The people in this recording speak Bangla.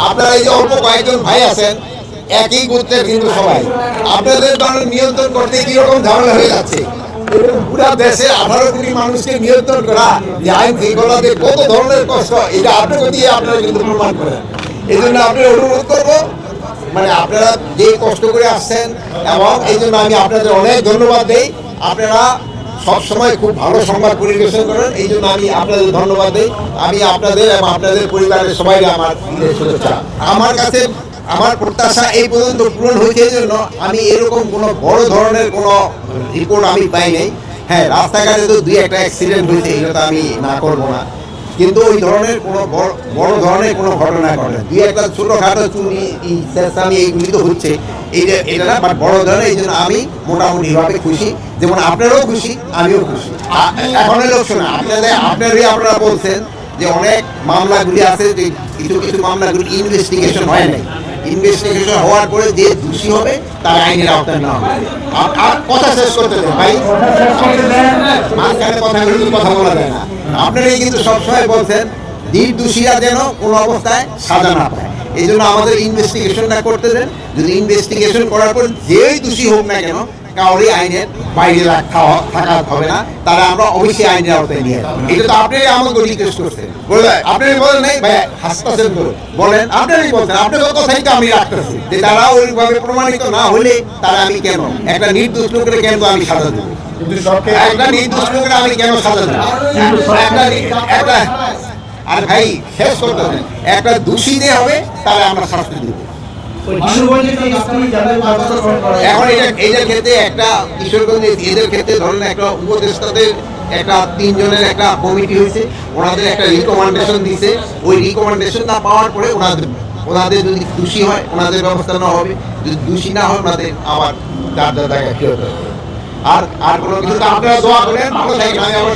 আপনারা এই যে অল্প কয়েকজন ভাই আছেন একই গোত্রের কিন্তু সবাই আপনাদের দলের নিয়ন্ত্রণ করতে কিরকম ঝামেলা হয়ে যাচ্ছে। পুরা দেশে 18 কোটি মানুষকে নিয়ন্ত্রণ করা যে আইন শৃঙ্খলাতে কত ধরনের কষ্ট, এটা আপনাকে দিয়ে আপনারা কিন্তু প্রমাণ করেন। এই জন্য আপনার অনুরোধ করবো, মানে আপনারা যে কষ্ট করে আসছেন এবং এই জন্য আমি আপনাদের অনেক ধন্যবাদ দিই। আপনারা সবসময় খুব ভালো সংবাদ পরিবেশন করেন, এই জন্য আমি আপনাদের ধন্যবাদ দিই। আমি আপনাদের এবং আপনাদের পরিবারের সবাই আমার শুভেচ্ছা। আমার কাছে আমার প্রত্যাশা এই পর্যন্ত পূরণ হয়েছে, এই জন্য আমি এরকম কোনো বড় ধরনের কোনো রিপোর্ট আমি পাই নাই। হ্যাঁ, রাস্তাঘাটে তো 2-1টা অ্যাক্সিডেন্ট হয়েছে, এটা আমি না করবো না, কিন্তু ওই ধরনের কোনো বড় ধরনের কোনো ঘটনা ঘটে 2-1টা ছোটোখাটো চুরি চেষ্টামি এইগুলি তো হচ্ছে, এটা না, বাট বড় ধরনের। এই জন্য আমি মোটামুটিভাবে খুশি, যেমন আপনারাও খুশি আমিও খুশি। এখন লোক শোনা আপনারা বলছেন যে অনেক মামলাগুলি আছে, যে কিছু কিছু মামলাগুলি ইনভেস্টিগেশন হয় নাই, ইনভেস্টিগেশন হওয়ার পরে যে দোষী হবে তার আইনের আওতায় না হবে। আর কথা শেষ করতে দেন ভাই, মাঝখানে কথা বলা যায় না। আপনারাই কিন্তু সবসময় বলছেন নির্দোষীরা যেন কোনো অবস্থায় সাজা না পায়, এই জন্য আমাদের ইনভেস্টিগেশনটা করতে দেন। যদি ইনভেস্টিগেশন করার পর যেই দোষী হোক না কেন, কাউরি আইনের বাইরে থাকা হবে না, তারা আমরা অবশ্যই আইনের আওতায় নিয়ে যাবো। এটা তো আপনারাই আমাকে রিকোয়েস্ট করছেন, আপনারাই বলেন নাই ভাই, হাসপাতাল বলেন, আপনারাই বলছেন, আপনাদের কথাই তো আমি রাখতেছি যে তারা ওইভাবে প্রমাণিত না হলে তারা আমি কেন একটা নির্দোষ লোকের কেন আমি সাজা দেবো, একটা নির্দোষ লোকের আমি কেন সাজা দেবো, একটা আর ভাই শেষ করতে হবে, একটা দোষী দিয়ে হবে তাহলে আমরা শাস্তি দেবো। এখন এদের ক্ষেত্রে একটা কিশোরগঞ্জে এদের ক্ষেত্রে ধরেন একটা উপদেষ্টাদের একটা 3 জনের একটা কমিটি হয়েছে, ওনাদের একটা রিকমেন্ডেশন দিয়েছে, ওই রিকমেন্ডেশনটা পাওয়ার পরে ওনাদের যদি দোষী হয় ওনাদের ব্যবস্থা না হবে, যদি দোষী না হয় ওনাদের আবার যার জায়গায় ফেরত হবে। আর কোনো কিছু আপনারা দোয়া করেন, ভালো থাকেন। আমি আবার